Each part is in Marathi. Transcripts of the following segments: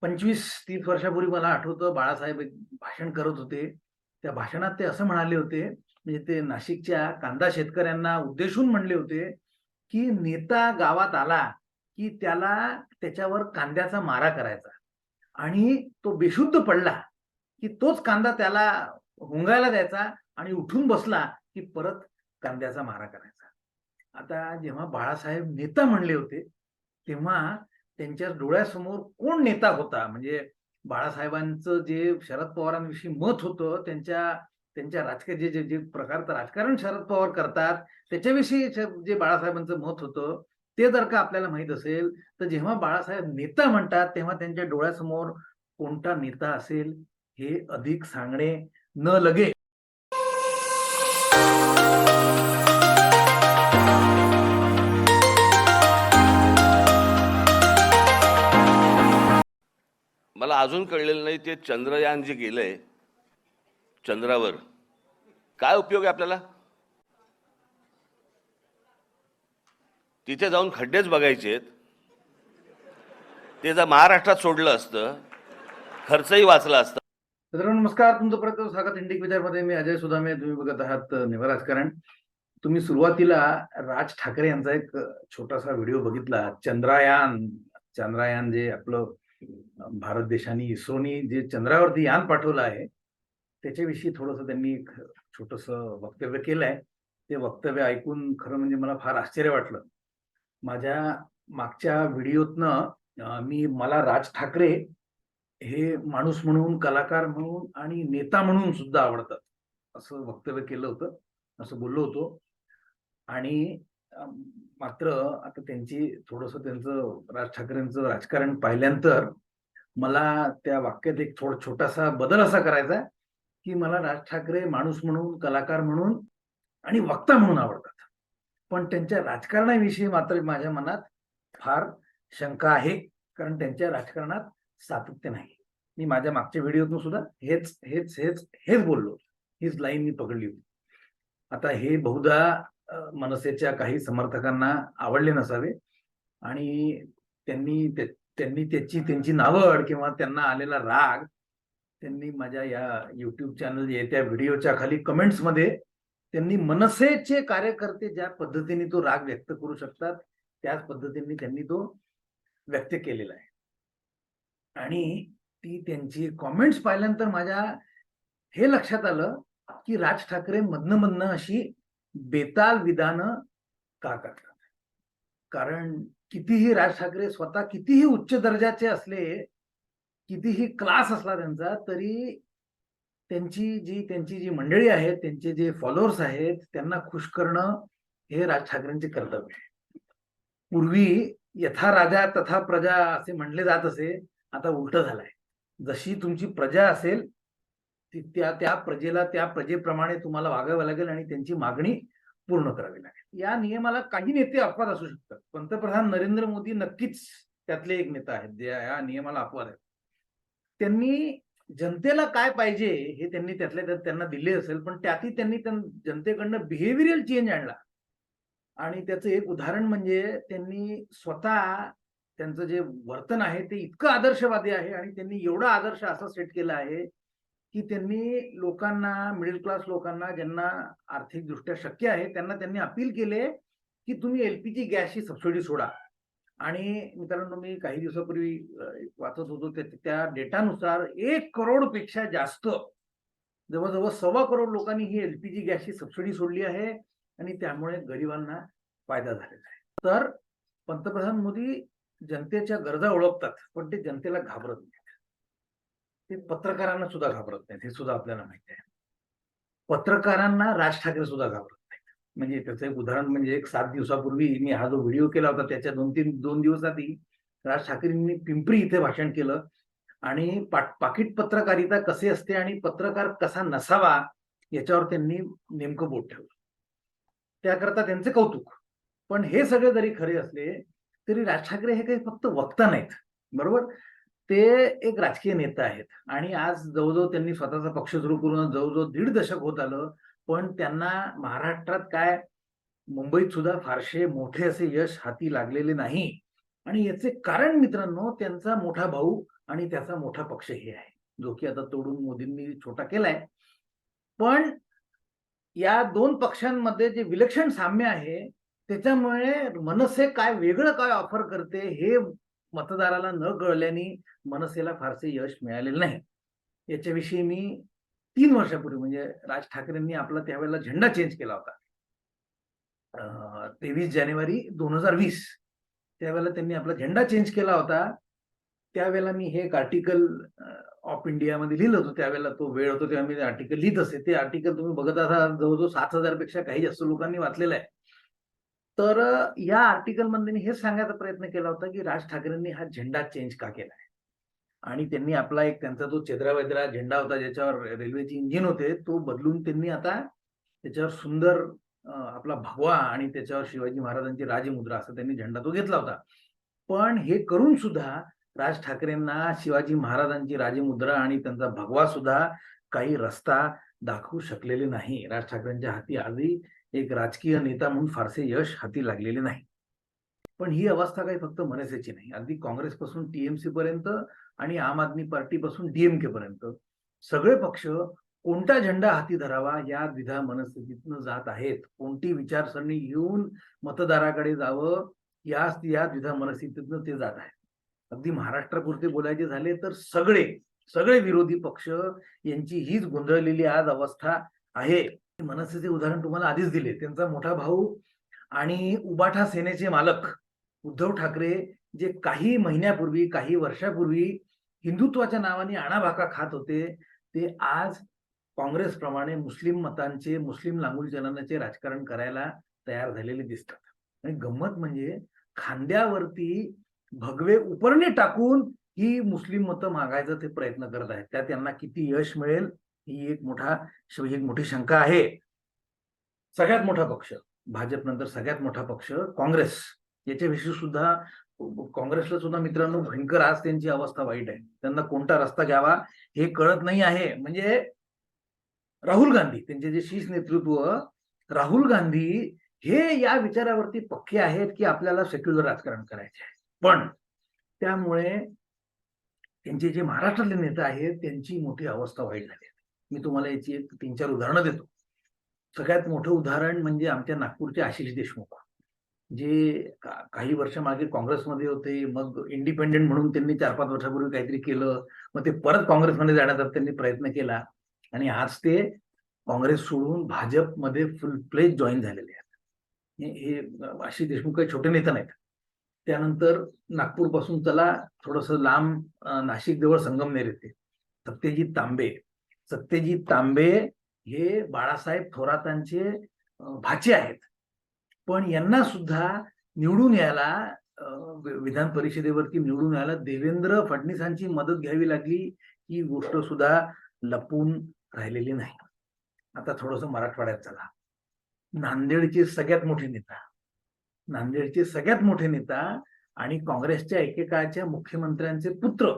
25-30 वर्षापूर्वी मला आठवतं बाळासाहेब एक भाषण करत होते. त्या भाषणात ते असं म्हणाले होते, म्हणजे ते नाशिकच्या कांदा शेतकऱ्यांना उद्देशून म्हणले होते, की नेता गावात आला, की त्याच्यावर कांद्याचा मारा करायचा आणि तो बेशुद्ध पडला, की तोच कांदा त्याला हुंगायला द्यायचा आणि उठून बसला, की परत कांद्याचा मारा करायचा. आता जेव्हा बाळासाहेब नेता म्हणले होते, तेव्हा त्यांच्या डोळ्यासमोर कोण नेता होता? म्हणजे बाळासाहेबांचं जे शरद पवारांविषयी मत होतं, त्यांच्या त्यांच्या राजकीय जे जे जे प्रकारचं राजकारण शरद पवार करतात, त्याच्याविषयी जे बाळासाहेबांचं मत होतं, ते जर का आपल्याला माहीत असेल, तर जेव्हा बाळासाहेब नेता म्हणतात, तेव्हा त्यांच्या डोळ्यासमोर कोणता नेता असेल, हे अधिक सांगणे न लगे. मला अजून कळलेलं नाही ते चंद्रयान जे गेलंय चंद्रावर, काय उपयोग आहे आपल्याला? तिथे जाऊन खड्डेच बघायचेत. ते जर महाराष्ट्रात सोडलं असतं, खर्चही वाचला असता. मित्रांनो नमस्कार, तुमचं परत स्वागत इंडिक विचारमध्ये. मी अजय सुदामे, तुम्ही बघत आहात निवा राजकारण. तुम्ही सुरुवातीला राज ठाकरे यांचा एक छोटासा व्हिडिओ बघितला. चंद्रयान जे आपलं भारत देशाने इस्रोनी जे चंद्रावरती यान पाठवलं आहे, त्याच्याविषयी थोडंसं त्यांनी एक छोटस वक्तव्य केलंय. ते वक्तव्य ऐकून खरं म्हणजे मला फार आश्चर्य वाटलं. माझ्या मागच्या व्हिडिओतनं मला राज ठाकरे हे माणूस म्हणून, कलाकार म्हणून आणि नेता म्हणून सुद्धा आवडतात, असं वक्तव्य केलं होतं, असं बोललो होतो. आणि मात्र आता त्यांचं राज ठाकरेंचं राजकारण पाहिल्यानंतर मला त्या वाक्यात एक छोटासा बदल असा करायचा आहे, की मला राज ठाकरे माणूस म्हणून, कलाकार म्हणून आणि वक्ता म्हणून आवडतात. पण त्यांच्या राजकारणाविषयी मात्र माझ्या मनात फार शंका आहे, कारण त्यांच्या राजकारणात सातत्य नाही. मी माझ्या मागच्या व्हिडिओतून सुद्धा हेच हेच हेच हेच बोललो. हीच लाईन मी पकडली होती. आता हे बहुधा मनसेच्या काही समर्थकांना आवडले नसावे आणि त्यांची नावड किंवा त्यांना आलेला राग त्यांनी माझ्या या युट्यूब चॅनल येत्या व्हिडिओच्या खाली कमेंट्समध्ये त्यांनी मनसेचे कार्यकर्ते ज्या पद्धतीने तो राग व्यक्त करू शकतात, त्याच पद्धतीने त्यांनी तो व्यक्त केलेला आहे. आणि ती त्यांची कॉमेंट्स पाहिल्यानंतर माझ्या हे लक्षात आलं, की राज ठाकरे मधनं अशी बेताल विधानं का करतात? कारण कितीही राज ठाकरे स्वतः कितीही उच्च दर्जाचे असले, कितीही क्लास असला त्यांचा, तरी त्यांची जी मंडळी आहेत, त्यांचे जे फॉलोअर्स आहेत, त्यांना खुश करणं हे राज ठाकरेंचे कर्तव्य आहे. पूर्वी यथा राजा तथा प्रजा असे म्हणले जात असे, आता उलट झालंय. जशी तुमची प्रजा असेल, त्या प्रजेप्रमाणे तुम्हाला वागावं लागेल आणि त्यांची मागणी पूर्ण करावी लागेल. या नियमाला काही नेते अपवाद असू शकतात. पंतप्रधान नरेंद्र मोदी नक्कीच त्यातले एक नेता आहेत जे या नियमाला अपवाद आहेत. त्यांनी जनतेला काय पाहिजे हे त्यांनी त्यातल्या त्यात त्यांना दिले असेल, पण त्यातही त्यांनी जनतेकडनं बिहेवियरल चेंज आणला. आणि त्याचं एक उदाहरण म्हणजे त्यांनी स्वतः त्यांचं जे वर्तन आहे ते इतकं आदर्शवादी आहे आणि त्यांनी एवढा आदर्श असा सेट केला आहे, की त्यांनी लोकांना, मिडल क्लास लोकांना, ज्यांना आर्थिकदृष्ट्या शक्य आहे, त्यांना त्यांनी अपील केले, की तुम्ही एलपीजी गॅसची सबसिडी सोडा. आणि मित्रांनो, मी काही दिवसापूर्वी वाचत होतो त्या डेटानुसार 1 करोडपेक्षा जास्त, जवळजवळ 1.25 करोड लोकांनी ही एलपीजी गॅसची सबसिडी सोडली आहे आणि त्यामुळे गरिबांना फायदा झालेला आहे. तर पंतप्रधान मोदी जनतेच्या गरजा ओळखतात, पण ते जनतेला घाबरत नाहीत. ते पत्रकारांना सुद्धा घाबरत नाहीत, हे सुद्धा आपल्याला माहिती आहे. पत्रकारांना राज ठाकरे सुद्धा घाबरत नाहीत. म्हणजे त्याचं एक उदाहरण म्हणजे एक 7 दिवसापूर्वी मी हा जो व्हिडिओ केला होता, त्याच्या 2 दिवस आधी राज ठाकरेंनी पिंपरी इथे भाषण केलं आणि पाकिट पत्रकारिता कसे असते आणि पत्रकार कसा नसावा याच्यावर त्यांनी नेमकं बोट ठेवलं. त्याकरता त्यांचे कौतुक. पण हे सगळे जरी खरे असले तरी राज ठाकरे हे काही फक्त वक्ता नाहीत, बरोबर? ते एक राजकीय नेता आहेत आणि आज जवळजवळ त्यांनी स्वतःचा पक्ष सुरू करून जवळजवळ 1.5 दशक होत आलं, पण त्यांना महाराष्ट्रात काय, मुंबईत सुद्धा फारसे मोठे असे यश हाती लागलेले नाही. आणि याचे कारण मित्रांनो त्यांचा मोठा भाऊ आणि त्याचा मोठा पक्ष हे आहे, जो की आता तोडून मोदींनी छोटा केलाय. पण या दोन पक्षांमध्ये जे विलक्षण साम्य आहे त्याच्यामुळे मनसे काय वेगळं काय ऑफर करते हे मतदाराला न कळल्याने मनसेला फारसे यश मिळालेलं नाही. याच्याविषयी मी 3 वर्षापूर्वी म्हणजे राज ठाकरेंनी आपला त्यावेळेला झेंडा चेंज केला होता. 23 जानेवारी 2020 त्यावेळेला त्यांनी आपला झेंडा चेंज केला होता. त्यावेळेला मी हे एक आर्टिकल ऑफ इंडियामध्ये लिहिलं होतं. त्यावेळेला तो वेळ होतो तेव्हा मी आर्टिकल लिहित असे. ते आर्टिकल तुम्ही बघत असाल जवळजवळ 7,000 पेक्षा काही जास्त लोकांनी वाचलेलं आहे. तर या आर्टिकल मध्ये मी हेच सांगायचा प्रयत्न केला होता की राज ठाकरेंनी हा झेंडा चेंज का केला आहे. आणि त्यांनी आपला एक त्यांचा जो चेद्रा झेंडा होता ज्याच्यावर रेल्वेचे इंजिन होते तो बदलून त्यांनी आता त्याच्यावर सुंदर आपला भगवा आणि त्याच्यावर शिवाजी महाराजांची राजमुद्रा असा त्यांनी झेंडा तो घेतला होता. पण हे करून सुद्धा राज ठाकरेंना शिवाजी महाराजांची राजमुद्रा आणि त्यांचा भगवा सुद्धा काही रस्ता दाखवू शकलेले नाही. राज ठाकरेंच्या हाती आधी एक राजकीय नेता म्हणून फारसे यश हाती लागलेले नाही. पण ही अवस्था काही फक्त मनसेची नाही, अगदी काँग्रेसपासून टीएमसी पर्यंत आणि आम आदमी पार्टीपासून डीएमके पर्यंत सगळे पक्ष कोणता झेंडा हाती धरावा या द्विधा मनस्थितीतून जात आहेत. कोणती विचारसरणी घेऊन मतदाराकडे जावं या द्विधा मनस्थितीतून ते जात आहेत. अगदी महाराष्ट्रापुरते बोलायचे झाले तर सगळे विरोधी पक्ष यांची हीच गोंधळलेली आज अवस्था आहे. मनसेचे उदाहरण तुम्हाला आधीच दिले. त्यांचा मोठा भाऊ आणि उबाठा सेनेचे मालक उद्धव ठाकरे जे काही महिन्यापूर्वी काही वर्षापूर्वी हिंदुत्वाच्या नावाने आणाभाका खात होते ते आज काँग्रेसप्रमाणे मुस्लिम मतांचे मुस्लिम लांगुलचलनाचे राजकारण करायला तयार झालेले दिसतात. आणि गंमत म्हणजे खांद्यावरती भगवे उपरणे टाकून ही मुस्लिम मतं मागायचा ते प्रयत्न करत आहेत. त्यात त्यांना किती यश मिळेल ही एक मोठी शंका आहे. सगळ्यात मोठा पक्ष भाजप नंतर सगळ्यात मोठा पक्ष काँग्रेस याच्याविषयी सुद्धा काँग्रेसला सुद्धा मित्रांनो भयंकर आज त्यांची अवस्था वाईट आहे. त्यांना कोणता रस्ता घ्यावा हे कळत नाही आहे. म्हणजे राहुल गांधी त्यांचे जे शीर्ष नेतृत्व राहुल गांधी हे या विचारावरती पक्के आहेत की आपल्याला सेक्युलर राजकारण करायचे आहे. पण त्यामुळे त्यांचे जे महाराष्ट्रातले नेते आहेत त्यांची मोठी अवस्था वाईट झाली. मी तुम्हाला याची एक 3-4 उदाहरणं देतो. सगळ्यात मोठं उदाहरण म्हणजे आमच्या नागपूरचे आशिष देशमुख जे काही वर्ष मागे काँग्रेसमध्ये होते. मग इंडिपेंडेंट म्हणून त्यांनी 4-5 वर्षापूर्वी काहीतरी केलं. मग ते परत काँग्रेसमध्ये जाण्याचा त्यांनी प्रयत्न केला आणि आज ते काँग्रेस सोडून भाजपमध्ये फुल प्लेज जॉईन झालेले आहेत. हे आशिष देशमुख काही छोटे नेते नाहीत. त्यानंतर नागपूर पासून चला थोडस लांब नाशिक जवळ संगमनेर येते सत्यजित तांबे हे बाळासाहेब थोरातांचे भाचे आहेत. पण यांना सुद्धा निवडून यायला विधान परिषदेवरती निवडून यायला देवेंद्र फडणवीसांची मदत घ्यावी लागली. ही गोष्ट सुद्धा लपून राहिलेली नाही. आता थोडस मराठवाड्यात चला. नांदेडचे सगळ्यात मोठे नेता आणि काँग्रेसच्या एकेकाळच्या मुख्यमंत्र्यांचे पुत्र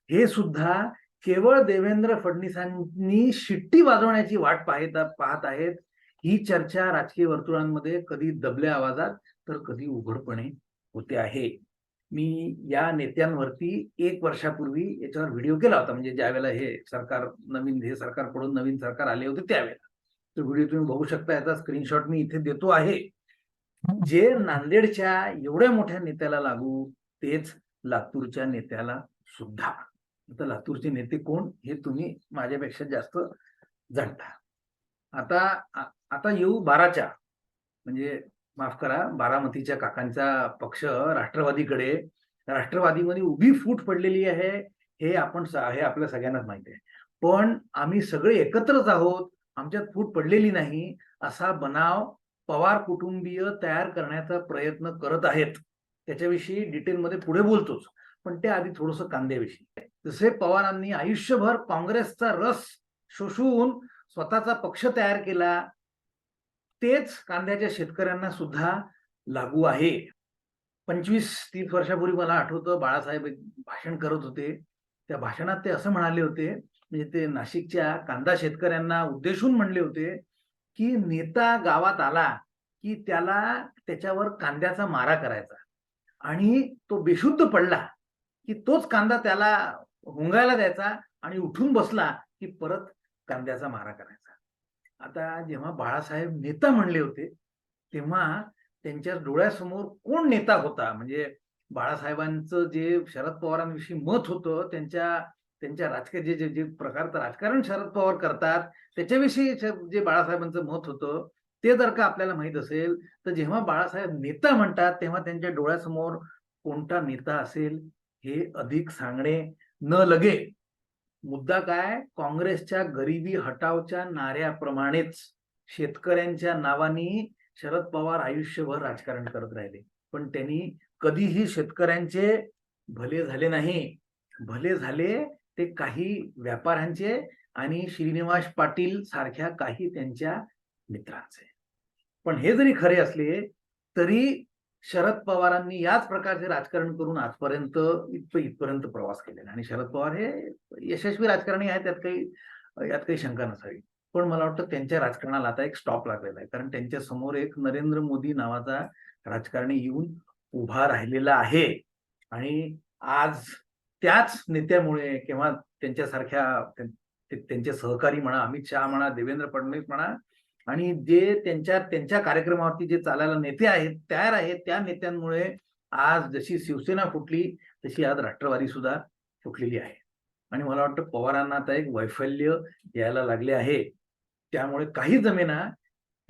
हे सुद्धा केवळ देवेंद्र फडणवीसांनी शिट्टी वाजवण्याची वाट पाहत आहेत. ही चर्चा राजकीय वर्तुळांमध्ये कधी दबल्या आवाजात तर कधी उघडपणे होते आहे. मी या नेत्यांवरती 1 वर्षापूर्वी याच्यावर व्हिडिओ केला होता. म्हणजे ज्यावेळेला हे सरकार पडून नवीन सरकार आले होते त्यावेळेला तो व्हिडिओ तुम्ही बघू शकता. याचा स्क्रीनशॉट मी इथे देतो आहे. जे नांदेडच्या एवढ्या मोठ्या नेत्याला लागू तेच लातूरच्या नेत्याला सुद्धा. आता लातूरचे नेते कोण हे तुम्ही माझ्यापेक्षा जास्त जाणता. आता येऊ बाराच्या म्हणजे माफ करा बारामतीच्या काकांचा पक्ष राष्ट्रवादीकडे. राष्ट्रवादीमध्ये उभी फूट पडलेली आहे हे आपल्या सगळ्यांनाच माहिती आहे. पण आम्ही सगळे एकत्रच आहोत, आमच्यात फूट पडलेली नाही असा बनाव पवार कुटुंबीय तयार करण्याचा प्रयत्न करत आहेत. त्याच्याविषयी डिटेलमध्ये पुढे बोलतोच. पण त्या आधी थोडंसं कांद्याविषयी. जसे पवारांनी आयुष्यभर काँग्रेसचा रस शोषून स्वतःचा पक्ष तयार केला तेच कांद्याच्या शेतकऱ्यांना सुद्धा लागू आहे. 25-30 वर्षापूर्वी मला आठवतं बाळासाहेब एक भाषण करत होते. त्या भाषणात ते असं म्हणाले होते, म्हणजे ते नाशिकच्या कांदा शेतकऱ्यांना उद्देशून म्हणले होते की नेता गावात आला की त्याच्यावर कांद्याचा मारा करायचा आणि तो बेशुद्ध पडला की तोच कांदा त्याला हुंगायला द्यायचा आणि उठून बसला की परत कांद्याचा मारा करायचा. आता जेव्हा बाळासाहेब नेता म्हणले होते तेव्हा त्यांच्या डोळ्यासमोर कोण नेता होता, म्हणजे बाळासाहेबांचं जे शरद पवारांविषयी मत होतं, त्यांच्या त्यांच्या राजकीय जे जे जे प्रकारचं राजकारण शरद पवार करतात त्याच्याविषयी जे बाळासाहेबांचं मत होतं ते जर का आपल्याला माहित असेल तर जेव्हा बाळासाहेब नेता म्हणतात तेव्हा त्यांच्या डोळ्यासमोर कोणता नेता असेल हे अधिक सांगणे न लगे. मुद्दा काय, काँग्रेसच्या गरिबी हटावच्या नाऱ्याप्रमाणेच शेतकऱ्यांच्या नावानी शरद पवार आयुष्यभर राजकारण करत राहिले, पण त्यांनी कधीही शेतकऱ्यांचे भले झाले नाही. भले झाले ते काही व्यापाऱ्यांचे आणि श्रीनिवास पाटील सारख्या काही त्यांच्या मित्रांचे. पण हे जरी खरे असले तरी शरद पवारांनी याच प्रकारचे राजकारण करून आजपर्यंत इथपर्यंत प्रवास केलेला आणि शरद पवार हे यशस्वी राजकारणी आहेत, यात काही शंका नसावी. पण मला वाटतं त्यांच्या राजकारणाला आता एक स्टॉप लागलेला आहे, कारण त्यांच्या समोर एक नरेंद्र मोदी नावाचा राजकारणी येऊन उभा राहिलेला आहे आणि आज त्याच नेत्यामुळे किंवा त्यांच्यासारख्या त्यांचे सहकारी म्हणा, अमित शहा म्हणा, देवेंद्र फडणवीस म्हणा, आणि जे त्यांच्या कार्यक्रमावरती जे चालायला नेते आहेत तयार आहेत त्या नेत्यांमुळे आज जशी शिवसेना फुटली तशी आज राष्ट्रवादी सुद्धा फुटलेली आहे. आणि मला वाटतं पवारांना आता एक वैफल्य यायला लागले आहे. त्यामुळे काही जमिना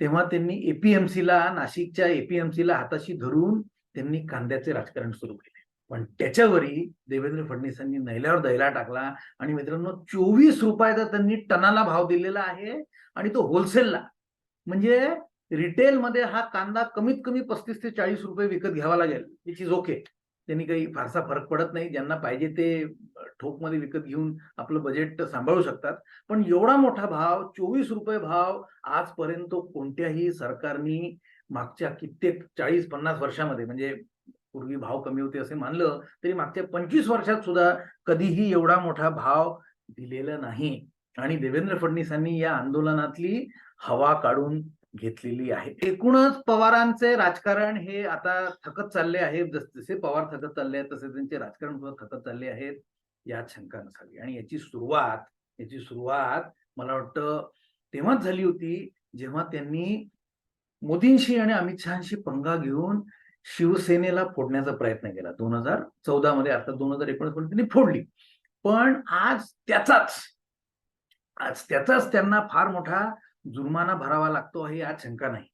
तेव्हा त्यांनी एपीएमसीला, नाशिकच्या एपीएमसीला हाताशी धरून त्यांनी कांद्याचे राजकारण सुरू केले. पण त्याच्यावरही देवेंद्र फडणवीसांनी नैल्यावर दैला टाकला आणि मित्रांनो 24 रुपयाचा त्यांनी टनाला भाव दिलेला आहे आणि तो होलसेलला. म्हणजे रिटेलमध्ये हा कांदा कमीत कमी 35 ते 40 रुपये विकत घ्यावा लागेल, ही चीज ओके, त्यांनी काही फारसा फरक पडत नाही, ज्यांना पाहिजे ते ठोकमध्ये विकत घेऊन आपलं बजेट सांभाळू शकतात. पण एवढा मोठा भाव, 24 रुपये भाव आजपर्यंत कोणत्याही सरकारनी मागच्या कित्येक 40-50 वर्षामध्ये, म्हणजे पूर्वी भाव कमी होते असे मानलं तरी मागच्या 25 वर्षात सुद्धा कधीही एवढा मोठा भाव दिलेला नाही. आणि देवेंद्र फडणवीसांनी या आंदोलनातली हवा काढून घेतलेली आहे. एकूणच पवारांचे राजकारण हे आता थकत चालले आहे. जसे पवार थकत चालले आहेत तसे त्यांचे राजकारण सुद्धा थकत चालले आहेत, यात शंका नसावी. आणि याची सुरुवात मला वाटतं तेव्हाच झाली होती जेव्हा त्यांनी मोदींशी आणि अमित शहाशी पंगा घेऊन शिवसेनेला फोडण्याचा प्रयत्न केला 2014 मध्ये. आता 2019 मध्ये त्यांनी फोडली. पण आज त्याचाच त्यांना फार मोठा जुर्माना भरावा लागतो आहे यात शंका नाही.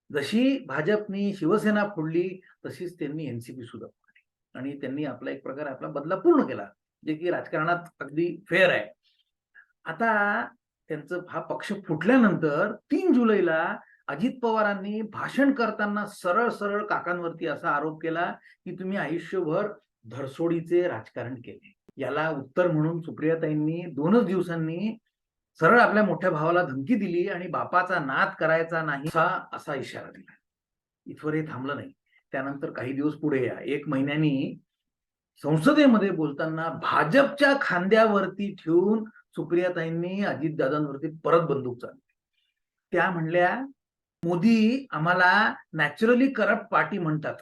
जशी भाजपनी शिवसेना फोडली तशीच त्यांनी एनसीपी सुद्धा फोडली आणि त्यांनी आपला एक प्रकारे आपला बदला पूर्ण केला, जे की राजकारणात अगदी फेअर आहे. आता त्यांचं हा पक्ष फुटल्यानंतर 3 जुलैला अजित पवारांनी भाषण करताना सरळ सरळ काकांवरती असा आरोप केला की तुम्ही आयुष्यभर धरसोडीचे राजकारण केले. याला उत्तर म्हणून सुप्रियाताईंनी 2च दिवसांनी सरळ आपल्या मोठ्या भावाला धमकी दिली आणि बापाचा नाद करायचा नाही असा इशारा दिला. इथवर हे थांबलं नाही. त्यानंतर काही दिवस पुढे या 1 महिन्यांनी संसदेमध्ये बोलताना भाजपच्या खांद्यावरती ठेवून सुप्रियाताईंनी अजितदादांवरती परत बंदूक चालवली. त्या म्हणल्या मोदी आम्हाला नॅचरली करप्ट पार्टी म्हणतात,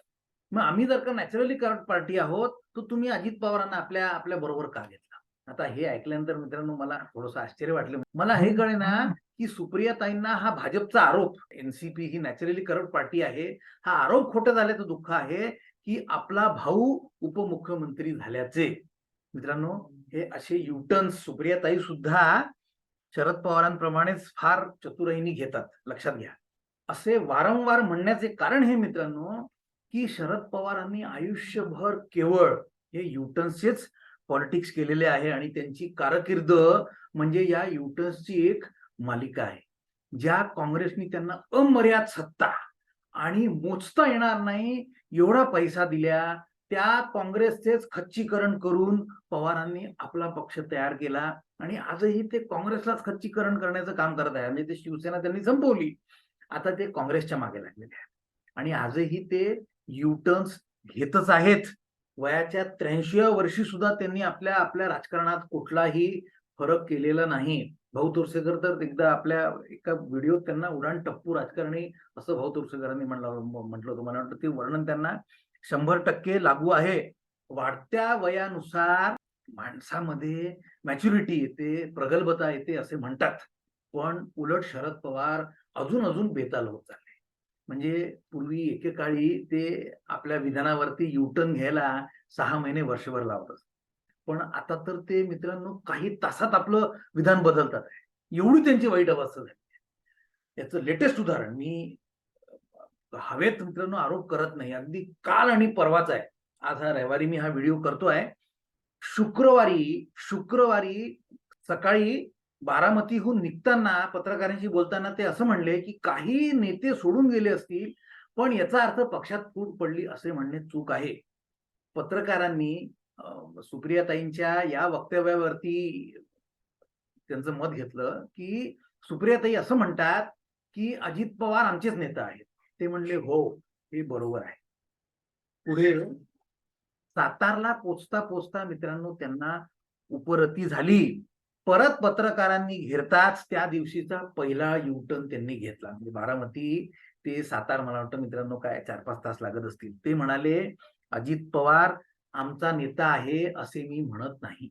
मग आम्ही जर का नॅचरली करप्ट पार्टी आहोत तर तुम्ही अजित पवारांना आपल्या बरोबर का घेतला. आता हे ऐकल्यानंतर मित्रांनो मला थोडंसं आश्चर्य वाटलं. मला हे कळेना की सुप्रियाताईंना हा भाजपचा आरोप, एनसीपी ही नॅचरली करप्ट पार्टी आहे, हा आरोप खोटा झाल्याचं दुःख आहे की आपला भाऊ उपमुख्यमंत्री झाल्याचे. मित्रांनो हे असे युटर्न्स सुप्रियाताई सुद्धा शरद पवारांप्रमाणेच फार चतुराईने घेतात, लक्षात घ्या. असे वारंवार म्हणण्याचे कारण हे मित्रांनो की शरद पवारांनी आयुष्यभर केवळ हे युटर्न्सचेच पॉलिटिक्स केलेले आहे आणि त्यांची कारकीर्द म्हणजे या युटर्न्सची एक मालिका आहे. ज्या काँग्रेसनी त्यांना अमर्याद सत्ता आणि मोजता येणार नाही एवढा पैसा दिल्या, त्या काँग्रेसचेच खच्चीकरण करून पवारांनी आपला पक्ष तयार केला आणि आजही ते काँग्रेसलाच खच्चीकरण करण्याचं काम करत आहे. म्हणजे ते शिवसेना त्यांनी संपवली, आता ते काँग्रेसच्या मागे लागलेले आहेत आणि आजही ते युटर्न्स घेतच आहेत. वयाच्या 83व्या वर्षी सुद्धा त्यांनी आपल्या राजकारणात कुठलाही फरक केलेला नाही. भाऊ तोरसेकर तर एकदा आपल्या एका व्हिडिओत त्यांना उडाण टप्पू राजकारणी असं भाऊ तोरसेकरांनी म्हटलं होतं. मला वाटतं ते वर्णन त्यांना 100% लागू आहे. वाढत्या वयानुसार माणसामध्ये मॅच्युरिटी येते, प्रगल्भता येते असे म्हणतात. पण उलट शरद पवार अजून अजून बेताल होत चालले. म्हणजे पूर्वी एकेकाळी ते आपल्या विधानावरती युटर्न घ्यायला 6 महिने वर्षभर लावत असत. पण आता तर ते मित्रांनो काही तासात आपलं विधान बदलतात आहे. एवढी त्यांची वाईट अवस्था झाली. याचं लेटेस्ट उदाहरण मी हवेत मित्रांनो आरोप करत नाही. अगदी काल आणि परवाच आहे. आज हा रविवारी मी हा व्हिडिओ करतोय. शुक्रवारी सकाळी बारामतीहून निघताना पत्रकारांशी बोलताना ते असं म्हणले, की काही नेते सोडून गेले असतील, पण याचा अर्थ पक्षात फूट पडली असे म्हणणे चूक आहे. पत्रकारांनी सुप्रियाताईंच्या या वक्तव्यावरती त्यांचं मत घेतलं, की सुप्रियाताई असं म्हणतात, की अजित पवार आमचेच नेता आहेत. ते म्हणले, "हो, हे बरोबर आहे." पुढे सातारला पोचता मित्रांनो त्यांना उपरती झाली. परत पत्रकारांनी घेरताच त्या दिवशीचा पहिला युटर्न त्यांनी घेतला. म्हणजे बारामती ते सातार मला वाटतं मित्रांनो काय 4-5 तास लागत असतील. ते म्हणाले, "अजित पवार आमचा नेता आहे असे मी म्हणत नाही."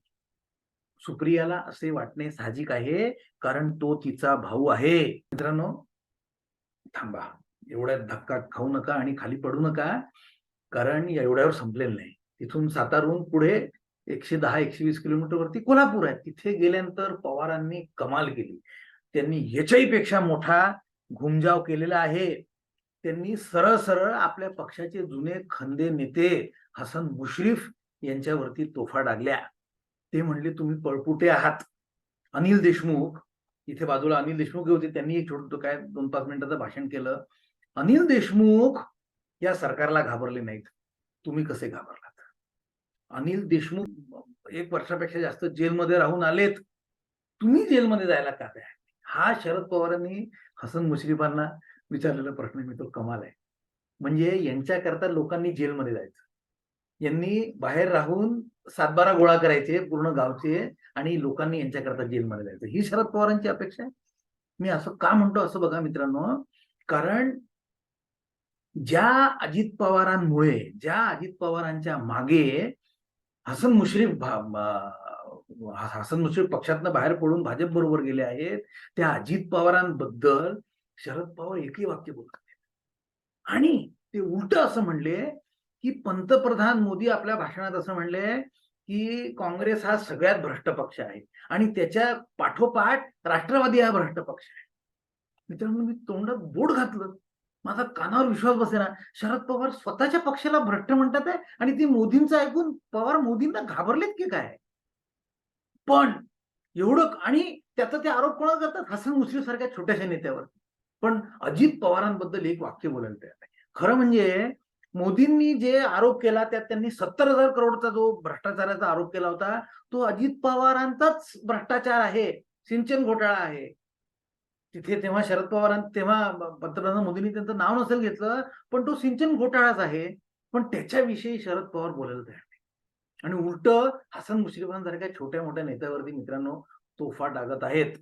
सुप्रियाला असे वाटणे साहजिक आहे, कारण तो तिचा भाऊ आहे. मित्रांनो, थांबा. एवढ्यात धक्का खाऊ नका आणि खाली पडू नका, कारण एवढ्यावर संपलेलं नाही. तिथून सातारहून पुढे 110-120 किलोमीटरवरती कोल्हापूर आहे. तिथे गेल्यानंतर पवारांनी कमाल केली. त्यांनी याच्याही पेक्षा मोठा घुमजाव केलेला आहे. त्यांनी सरळ आपल्या पक्षाचे जुने खंदे नेते हसन मुश्रीफ यांच्यावरती तोफा डागल्या. ते म्हणले, "तुम्ही पळपुटे आहात." अनिल देशमुख, इथे बाजूला अनिल देशमुख होते, त्यांनी एक छोटं काय 2-5 मिनिटाचं भाषण केलं. अनिल देशमुख या सरकारला घाबरले नाहीत. तुम्ही कसे घाबरलात? अनिल देशमुख 1 वर्षापेक्षा जास्त जेलमध्ये राहून आलेत. तुम्ही जेलमध्ये जायला का तयार? हा शरद पवारांनी हसन मुश्रीफांना विचारलेला प्रश्न मी तो कमाल आहे. म्हणजे यांच्याकरता लोकांनी जेलमध्ये जायचं. यांनी बाहेर राहून 7-12 गोळा करायचे पूर्ण गावचे आणि लोकांनी यांच्याकरता जेलमध्ये जायचं. ही शरद पवारांची अपेक्षा आहे. मी असं का म्हणतो असं बघा मित्रांनो, कारण ज्या अजित पवारांच्या मागे हसन मुश्रीफ पक्षातनं बाहेर पडून भाजप बरोबर गेले आहेत, त्या अजित पवारांबद्दल शरद पवार एकही वाक्य बोलत नाहीत. आणि ते उलट असं म्हणले, की पंतप्रधान मोदी आपल्या भाषणात असं म्हणले, की काँग्रेस हा सगळ्यात भ्रष्ट पक्ष आहे आणि त्याच्या पाठोपाठ राष्ट्रवादी हा भ्रष्ट पक्ष आहे. मित्रांनो, मी तोंडात बोट घातलं. माझा कानावर विश्वास बसेना. शरद पवार स्वतःच्या पक्षाला भ्रष्ट म्हणतात आहे आणि ते मोदींचं ऐकून पवार मोदींना घाबरलेत की काय? पण एवढं आणि त्याचा ते आरोप कोणाला करतात? हसन मुश्रीफ सारख्या छोट्याशा नेत्यावर. पण अजित पवारांबद्दल एक वाक्य बोलायला तयार नाही. खरं म्हणजे मोदींनी जे आरोप केला त्यात त्यांनी 70,000 करोडचा जो भ्रष्टाचाराचा आरोप केला होता, तो अजित पवारांचाच भ्रष्टाचार आहे, सिंचन घोटाळा आहे. तिथे तेव्हा शरद तेव्हा पंतप्रधान मोदींनी त्यांचं नाव नसेल घेतलं, पण तो सिंचन घोटाळाच आहे. पण त्याच्याविषयी शरद पवार बोलायला तयार नाही. आणि उलटं हसन मुश्रीफांसारख्या छोट्या-मोठ्या नेत्यावरती मित्रांनो तोफा डागत आहेत.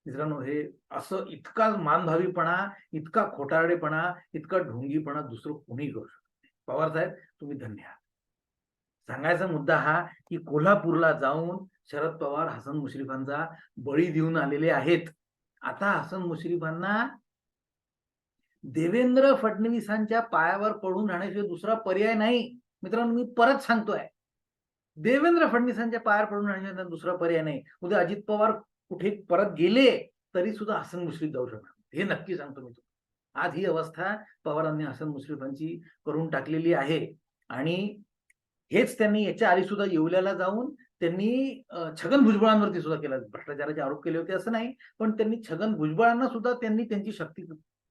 मित्रांनो, हे असं इतका मानभावीपणा, इतका खोटारडेपणा, इतका ढोंगीपणा दुसरं कोणीही करू शकत नाही. पवार साहेब, तुम्ही धन्य आहात. सांगायचा मुद्दा हा, की कोल्हापूरला जाऊन शरद पवार हसन मुश्रीफांचा बळी देऊन आलेले आहेत. आता हसन मुश्रीफांना देवेंद्र फडणवीसांच्या पायावर पडून राहण्याशिवाय दुसरा पर्याय नाही. मित्रांनो, मी परत सांगतोय. देवेंद्र फडणवीसांच्या पायावर पडून राहण्याशिवाय दुसरा पर्याय नाही. उद्या अजित पवार कुठे परत गेले तरी सुद्धा हसन मुश्रीफ जाऊ शकणार. हे नक्की सांगतो मी तुम्हाला. आज ही अवस्था पवारांनी हसन मुश्रीफांची करून टाकलेली आहे आणि हेच त्यांनी याच्या आधी सुद्धा येवल्याला जाऊन त्यांनी छगन भुजबळांवरती सुद्धा केला. भ्रष्टाचाराचे आरोप केले होते असं नाही, पण त्यांनी छगन भुजबळांना सुद्धा त्यांनी त्यांची शक्ती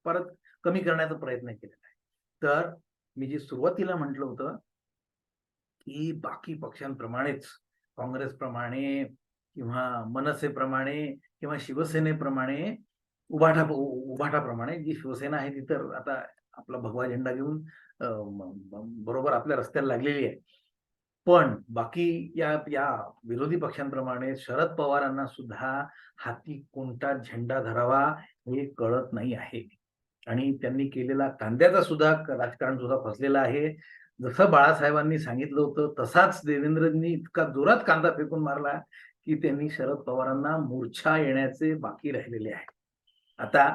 परत कमी करण्याचा प्रयत्न केलेला आहे. तर मी जे सुरुवातीला म्हटलं होतं, की बाकी पक्षांप्रमाणेच काँग्रेसप्रमाणे किंवा मनसेप्रमाणे किंवा शिवसेनेप्रमाणे उभाटाप्रमाणे जी शिवसेना आहे ती तर आता आपला भगवा झेंडा घेऊन बरोबर आपल्या रस्त्याला लागलेली आहे. पण बाकी या या विरोधी पक्षांप्रमाणे शरद पवारांना सुद्धा हाती कोणता झेंडा धरावा हे कळत नाही आहे. आणि त्यांनी केलेला कांद्याचा सुद्धा राजकारण सुद्धा फसलेलं आहे. जसं बाळासाहेबांनी सांगितलं होतं तसाच देवेंद्रजींनी इतका जोरात कांदा फेकून मारला की त्यांनी शरद पवारांना मूर्छा येण्याचे बाकी राहिलेले आहे. आता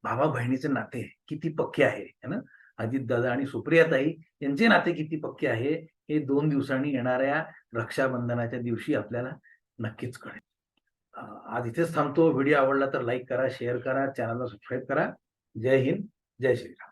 भावा बहिणीचे नाते किती पक्के आहे है ना, अजितदादा आणि सुप्रियाताई यांचे नाते किती पक्के आहे हे 2 दिवसांनी येणाऱ्या रक्षाबंधनाच्या दिवशी आपल्याला नक्कीच कळेल. आज इथेच थांबतो. व्हिडिओ आवडला तर लाईक करा, शेअर करा, चॅनलला सबस्क्राईब करा. जय हिंद, जय श्रीराम.